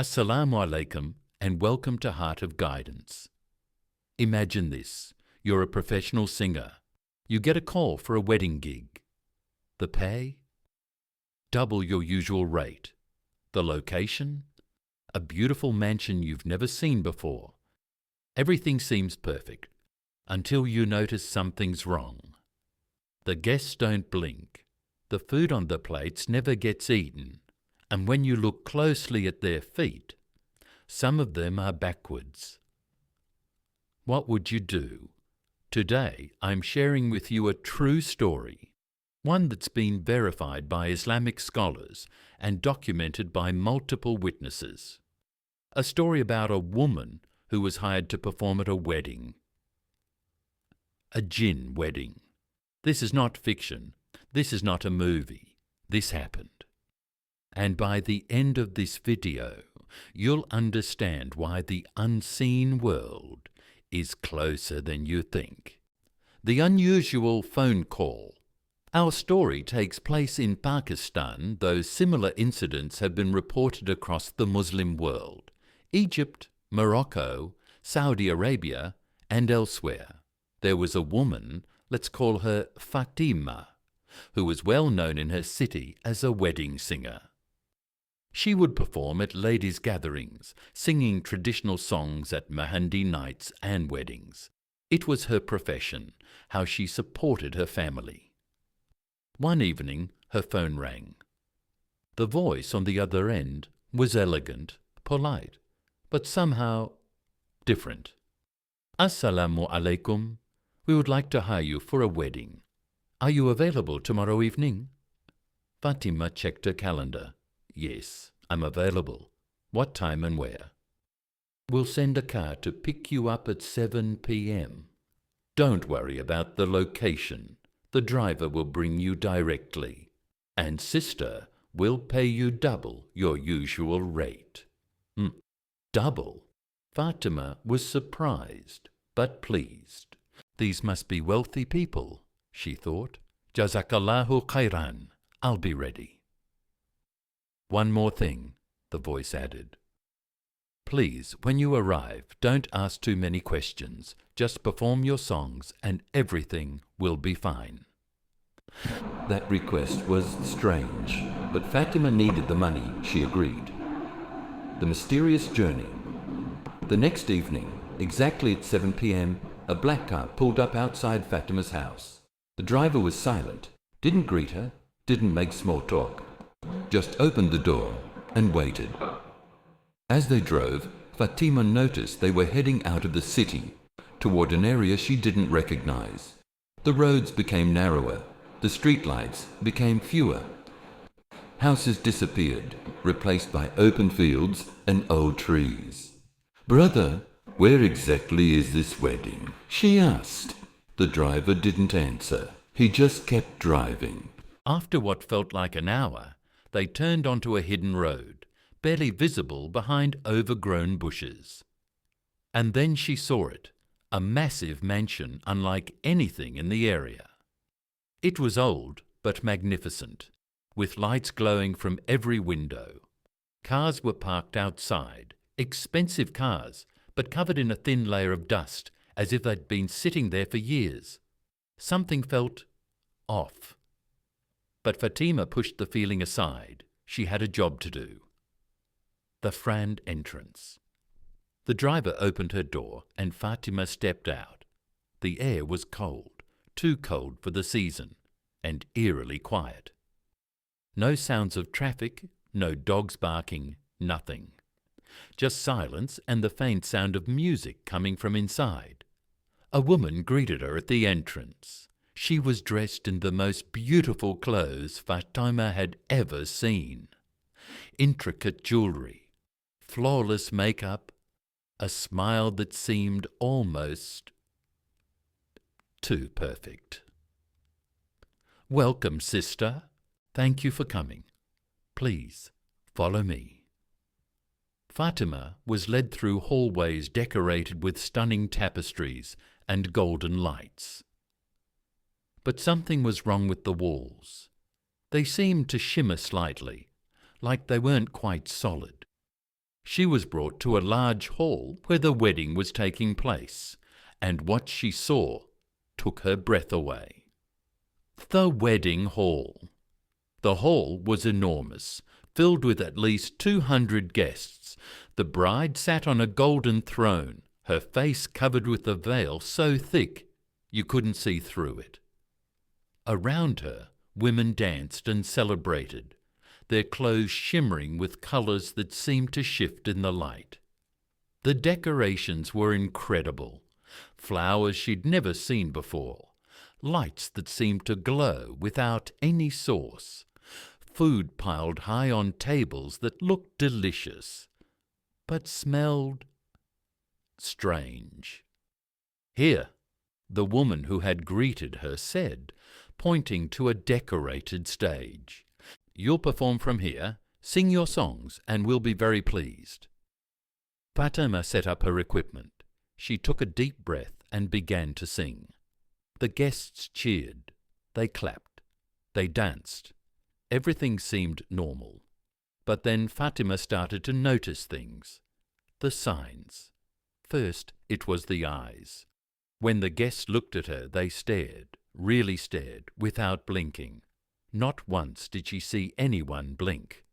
Assalamu alaikum and welcome to Heart of Guidance. Imagine this. You're a professional singer. You get a call for a wedding gig. The pay? Double your usual rate. The location? A beautiful mansion you've never seen before. Everything seems perfect until you notice something's wrong. The guests don't blink. The food on the plates never gets eaten. And when you look closely at their feet, some of them are backwards. What would you do? Today, I'm sharing with you a true story, one that's been verified by Islamic scholars and documented by multiple witnesses. A story about a woman who was hired to perform at a wedding. A Jinn wedding. This is not fiction. This is not a movie. This happened. And by the end of this video, you'll understand why the unseen world is closer than you think. The unusual phone call. Our story takes place in Pakistan, though similar incidents have been reported across the Muslim world, Egypt, Morocco, Saudi Arabia, and elsewhere. There was a woman, let's call her Fatima, who was well known in her city as a wedding singer. She would perform at ladies' gatherings, singing traditional songs at Mehndi nights and weddings. It was her profession, how she supported her family. One evening, her phone rang. The voice on the other end was elegant, polite, but somehow different. Assalamu alaikum. We would like to hire you for a wedding. Are you available tomorrow evening? Fatima checked her calendar. Yes, I'm available. What time and where? We'll send a car to pick you up at 7 p.m. Don't worry about the location. The driver will bring you directly. And sister will pay you double your usual rate. Double? Fatima was surprised, but pleased. These must be wealthy people, she thought. Jazakallahu khairan. I'll be ready. One more thing, the voice added. Please, when you arrive, don't ask too many questions. Just perform your songs and everything will be fine. That request was strange, but Fatima needed the money, she agreed. The mysterious journey. The next evening, exactly at 7 p.m., a black car pulled up outside Fatima's house. The driver was silent, didn't greet her, didn't make small talk. Just opened the door and waited. As they drove, Fatima noticed they were heading out of the city, toward an area she didn't recognize. The roads became narrower, the streetlights became fewer. Houses disappeared, replaced by open fields and old trees. Brother, where exactly is this wedding? She asked. The driver didn't answer. He just kept driving. After what felt like an hour, they turned onto a hidden road, barely visible behind overgrown bushes. And then she saw it, a massive mansion unlike anything in the area. It was old but magnificent, with lights glowing from every window. Cars were parked outside, expensive cars, but covered in a thin layer of dust, as if they'd been sitting there for years. Something felt off. But Fatima pushed the feeling aside. She had a job to do. The front entrance. The driver opened her door and Fatima stepped out. The air was cold, too cold for the season, and eerily quiet. No sounds of traffic, no dogs barking, nothing. Just silence and the faint sound of music coming from inside. A woman greeted her at the entrance. She was dressed in the most beautiful clothes Fatima had ever seen. Intricate jewelry, flawless makeup, a smile that seemed almost too perfect. Welcome, sister. Thank you for coming. Please, follow me. Fatima was led through hallways decorated with stunning tapestries and golden lights. But something was wrong with the walls. They seemed to shimmer slightly, like they weren't quite solid. She was brought to a large hall where the wedding was taking place, and what she saw took her breath away. The wedding hall. The hall was enormous, filled with at least 200 guests. The bride sat on a golden throne, her face covered with a veil so thick you couldn't see through it. Around her, women danced and celebrated, their clothes shimmering with colours that seemed to shift in the light. The decorations were incredible. Flowers she'd never seen before, lights that seemed to glow without any source, food piled high on tables that looked delicious, but smelled strange. "Here," the woman who had greeted her said, pointing to a decorated stage. "You'll perform from here, sing your songs, and we'll be very pleased." Fatima set up her equipment. She took a deep breath and began to sing. The guests cheered, they clapped, they danced. Everything seemed normal. But then Fatima started to notice things. The signs. First, it was the eyes. When the guests looked at her, they stared, really stared, without blinking. Not once did she see anyone blink.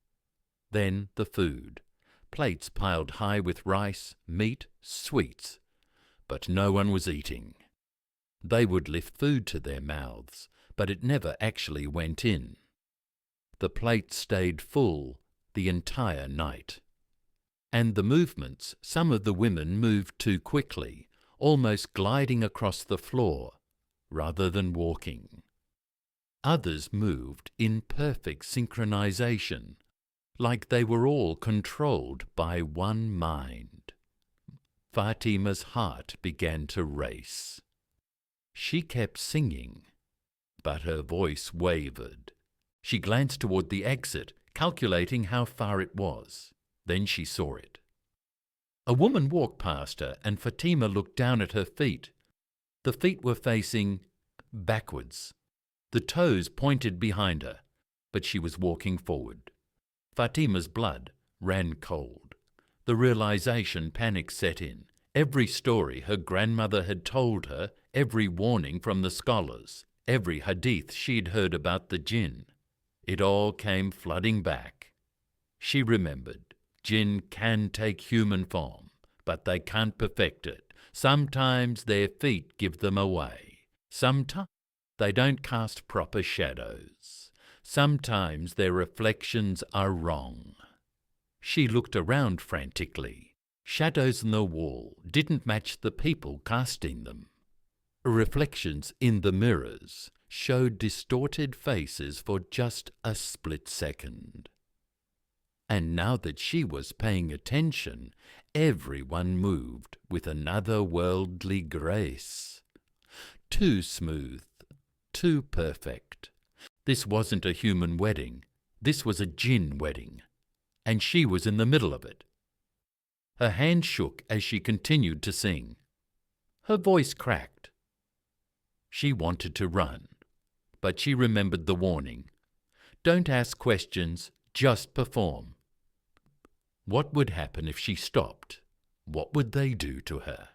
Then the food. Plates piled high with rice, meat, sweets. But no one was eating. They would lift food to their mouths, but it never actually went in. The plate stayed full the entire night. And the movements, some of the women moved too quickly, almost gliding across the floor, rather than walking. Others moved in perfect synchronization, like they were all controlled by one mind. Fatima's heart began to race. She kept singing, but her voice wavered. She glanced toward the exit, calculating how far it was. Then she saw it. A woman walked past her, and Fatima looked down at her feet. The feet were facing backwards. The toes pointed behind her, but she was walking forward. Fatima's blood ran cold. The realization panic set in. Every story her grandmother had told her, every warning from the scholars, every hadith she'd heard about the Jinn, it all came flooding back. She remembered, Jinn can take human form, but they can't perfect it. Sometimes their feet give them away. Sometimes they don't cast proper shadows. Sometimes their reflections are wrong. She looked around frantically. Shadows on the wall didn't match the people casting them. Reflections in the mirrors showed distorted faces for just a split second. And now that she was paying attention, everyone moved with an otherworldly grace. Too smooth, too perfect. This wasn't a human wedding. This was a Jinn wedding. And she was in the middle of it. Her hand shook as she continued to sing. Her voice cracked. She wanted to run, but she remembered the warning. Don't ask questions, just perform. What would happen if she stopped? What would they do to her?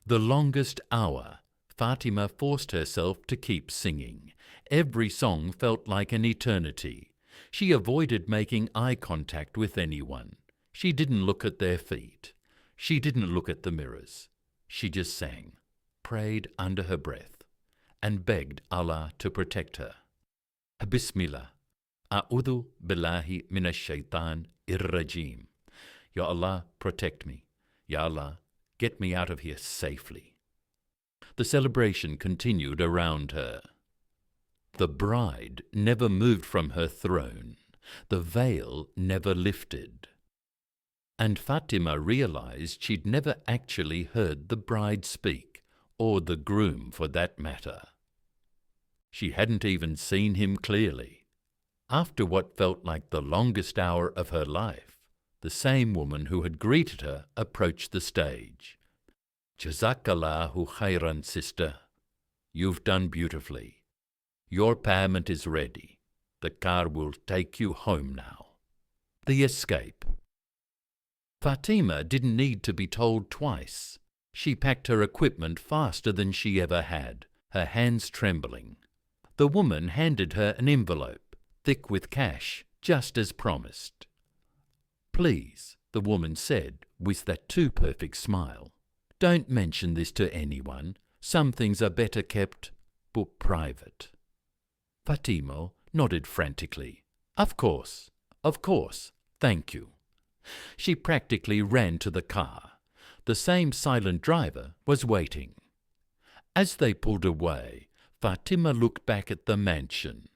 The longest hour, Fatima forced herself to keep singing. Every song felt like an eternity. She avoided making eye contact with anyone. She didn't look at their feet. She didn't look at the mirrors. She just sang, prayed under her breath, and begged Allah to protect her. Bismillah. A'udhu billahi minash shaitan irrajim. Ya Allah, protect me. Ya Allah, get me out of here safely. The celebration continued around her. The bride never moved from her throne. The veil never lifted. And Fatima realized she'd never actually heard the bride speak, or the groom for that matter. She hadn't even seen him clearly. After what felt like the longest hour of her life, the same woman who had greeted her approached the stage. Jazakallahu khairan, sister. You've done beautifully. Your payment is ready. The car will take you home now. The escape. Fatima didn't need to be told twice. She packed her equipment faster than she ever had, her hands trembling. The woman handed her an envelope, thick with cash, just as promised. "Please," the woman said with that too perfect smile, "don't mention this to anyone. Some things are better kept private." Fatima nodded frantically. Of course, thank you." She practically ran to the car. The same silent driver was waiting. As they pulled away, Fatima looked back at the mansion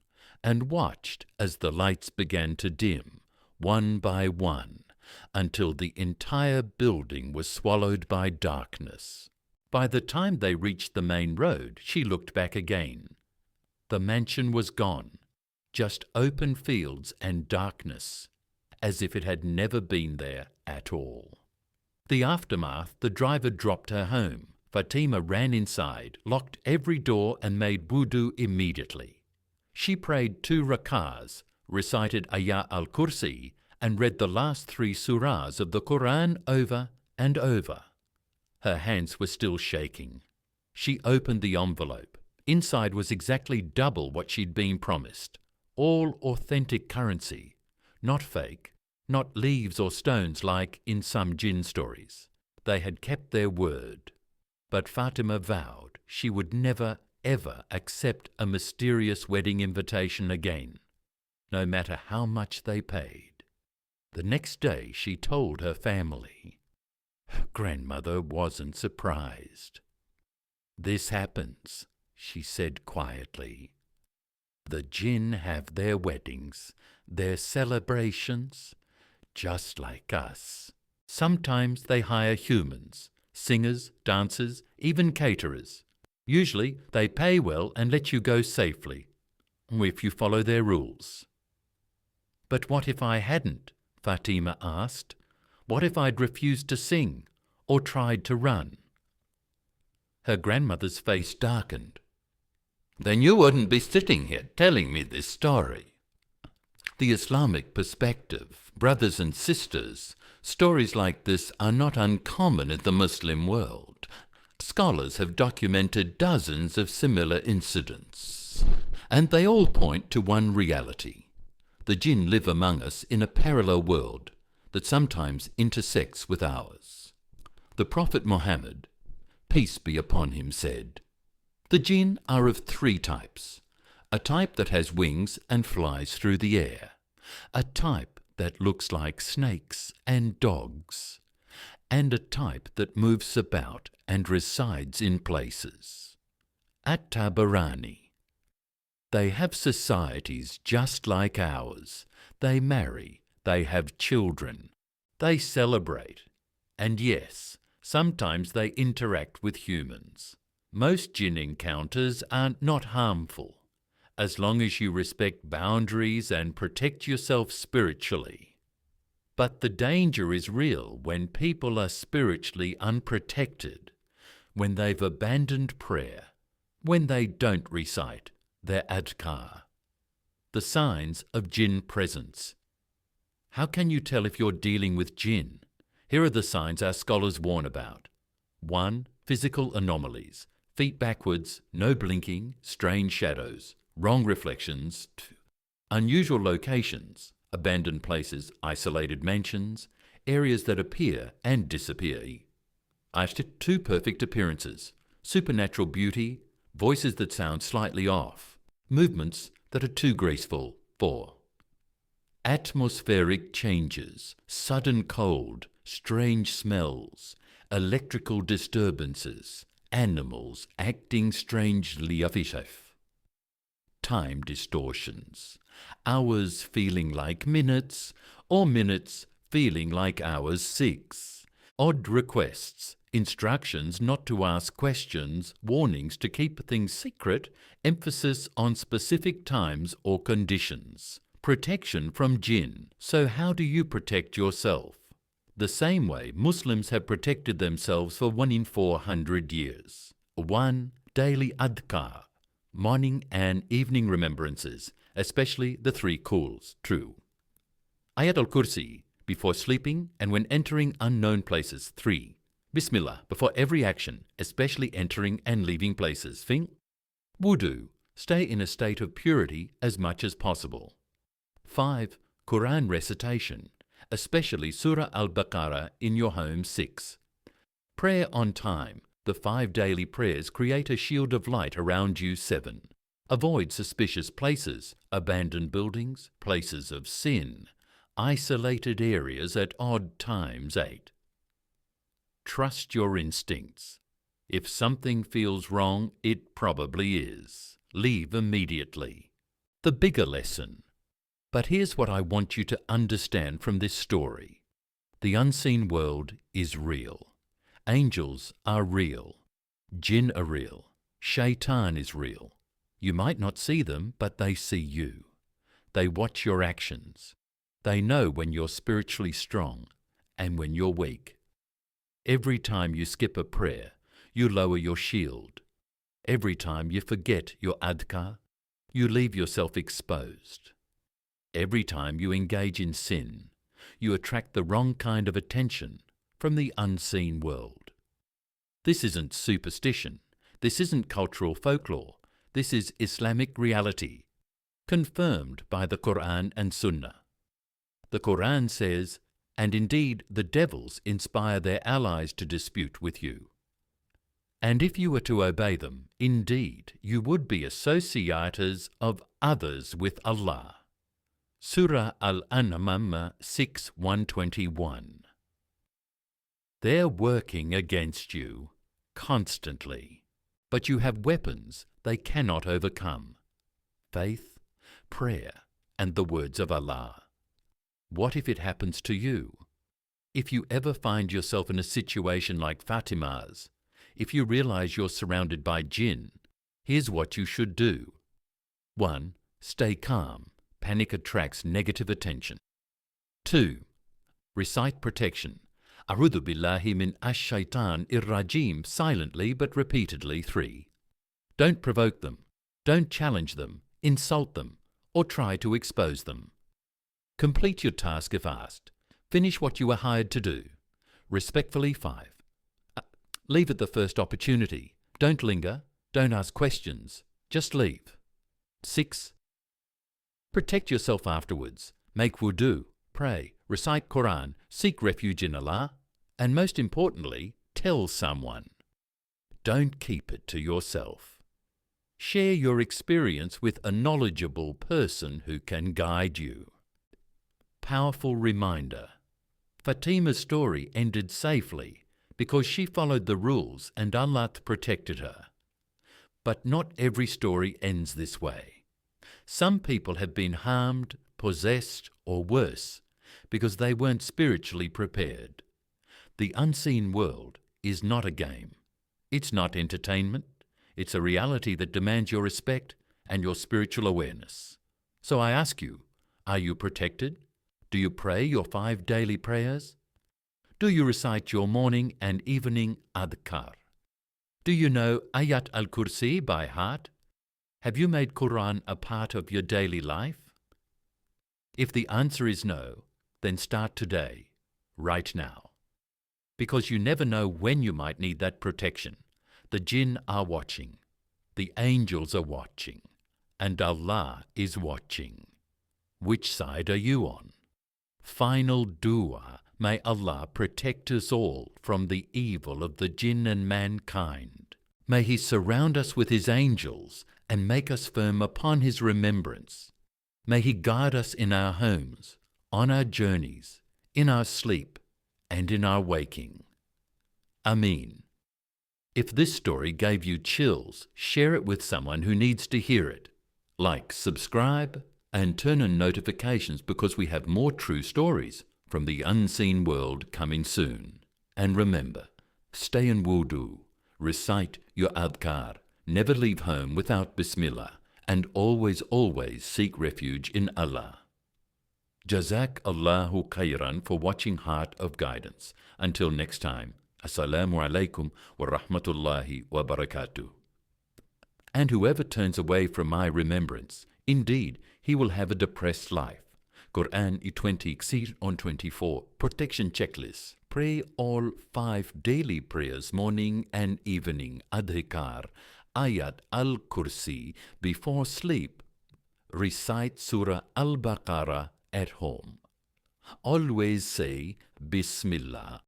and watched as the lights began to dim, one by one, until the entire building was swallowed by darkness. By the time they reached the main road, she looked back again. The mansion was gone, just open fields and darkness, as if it had never been there at all. The aftermath, the driver dropped her home. Fatima ran inside, locked every door and made wudu immediately. She prayed 2 rak'ahs, recited Ayat al-Kursi and read the last 3 surahs of the Quran over and over. Her hands were still shaking. She opened the envelope. Inside was exactly double what she'd been promised. All authentic currency, not fake, not leaves or stones like in some Jinn stories. They had kept their word. But Fatima vowed she would never, ever accept a mysterious wedding invitation again, no matter how much they paid. The next day she told her family. Her grandmother wasn't surprised. "This happens," she said quietly. "The Jinn have their weddings, their celebrations, just like us. Sometimes they hire humans, singers, dancers, even caterers. Usually they pay well and let you go safely, if you follow their rules." "But what if I hadn't?" Fatima asked. "What if I'd refused to sing or tried to run?" Her grandmother's face darkened. "Then you wouldn't be sitting here telling me this story." The Islamic perspective, brothers and sisters, stories like this are not uncommon in the Muslim world. Scholars have documented dozens of similar incidents, and they all point to one reality. The Jinn live among us in a parallel world that sometimes intersects with ours. The Prophet Muhammad, peace be upon him, said, "The Jinn are of 3 types. A type that has wings and flies through the air, a type that looks like snakes and dogs, and a type that moves about and resides in places." At-Tabarani. They have societies just like ours. They marry, they have children, they celebrate, and yes, sometimes they interact with humans. Most Jinn encounters are not harmful, as long as you respect boundaries and protect yourself spiritually. But the danger is real when people are spiritually unprotected, when they've abandoned prayer, when they don't recite their adhkar. The signs of Jinn presence. How can you tell if you're dealing with Jinn? Here are the signs our scholars warn about. 1. Physical anomalies. Feet backwards, no blinking, strange shadows, wrong reflections. 2. Unusual locations. Abandoned places, isolated mansions, areas that appear and disappear. 2 perfect appearances. Supernatural beauty, voices that sound slightly off, movements that are too graceful. 4. Atmospheric changes, sudden cold, strange smells, electrical disturbances, animals acting strangely. Time distortions, hours feeling like minutes, or minutes feeling like hours 6. Odd requests, instructions not to ask questions, warnings to keep things secret, emphasis on specific times or conditions. Protection from Jinn. So how do you protect yourself? The same way Muslims have protected themselves for 1 in 400 years. 1. Daily adhkar, morning and evening remembrances, especially the 3 quls. True. Ayat al-Kursi, before sleeping and when entering unknown places. 3. Bismillah before every action, especially entering and leaving places. 4. Wudu, stay in a state of purity as much as possible. 5. Quran recitation, especially Surah Al-Baqarah in your home. 6. Prayer on time. The 5 daily prayers create a shield of light around you. 7. Avoid suspicious places, abandoned buildings, places of sin, isolated areas at odd times. 8. Trust your instincts. If something feels wrong, it probably is. Leave immediately. The bigger lesson. But here's what I want you to understand from this story. The unseen world is real. Angels are real. Jinn are real. Shaitan is real. You might not see them, but they see you. They watch your actions. They know when you're spiritually strong and when you're weak. Every time you skip a prayer, you lower your shield. Every time you forget your adhkar, you leave yourself exposed. Every time you engage in sin, you attract the wrong kind of attention from the unseen world. This isn't superstition. This isn't cultural folklore. This is Islamic reality, confirmed by the Quran and Sunnah. The Quran says, and indeed the devils inspire their allies to dispute with you. And if you were to obey them, indeed you would be associators of others with Allah. Surah Al-An'am 6:121. They're working against you constantly, but you have weapons they cannot overcome: faith, prayer, and the words of Allah. What if it happens to you? If you ever find yourself in a situation like Fatima's, if you realize you're surrounded by jinn, here's what you should do. 1. Stay calm. Panic attracts negative attention. 2. Recite protection. A'udhu billahi min ash-shaytan ir-rajim silently but repeatedly. 3. Don't provoke them. Don't challenge them, insult them, or try to expose them. Complete your task if asked. Finish what you were hired to do. Respectfully. 5. Leave at the first opportunity. Don't linger. Don't ask questions. Just leave. 6. Protect yourself afterwards. Make wudu, pray, recite Quran, seek refuge in Allah, and most importantly, tell someone. Don't keep it to yourself. Share your experience with a knowledgeable person who can guide you. Powerful reminder. Fatima's story ended safely because she followed the rules and Allah protected her. But not every story ends this way. Some people have been harmed, possessed, or worse because they weren't spiritually prepared. The unseen world is not a game. It's not entertainment. It's a reality that demands your respect and your spiritual awareness. So I ask you, are you protected? Do you pray your 5 daily prayers? Do you recite your morning and evening adhkar? Do you know Ayat al-Kursi by heart? Have you made Quran a part of your daily life? If the answer is no, then start today, right now. Because you never know when you might need that protection. The jinn are watching, the angels are watching, and Allah is watching. Which side are you on? Final dua, may Allah protect us all from the evil of the jinn and mankind. May He surround us with His angels and make us firm upon His remembrance. May He guide us in our homes, on our journeys, in our sleep, and in our waking. Ameen. If this story gave you chills, share it with someone who needs to hear it. Like, subscribe, and turn on notifications because we have more true stories from the unseen world coming soon. And remember, stay in wudu, recite your adhkar, never leave home without Bismillah, and always seek refuge in Allah. Jazak Allahu khairan for watching Heart of Guidance. Until next time, Assalamu alaikum wa rahmatullahi wa barakatuh. And whoever turns away from my remembrance, indeed, he will have a depressed life. Quran 20 exceed on 24. Protection checklist. Pray all 5 daily prayers, morning and evening. Adhikar, Ayat al-Kursi before sleep. Recite Surah Al-Baqarah at home. Always say Bismillah.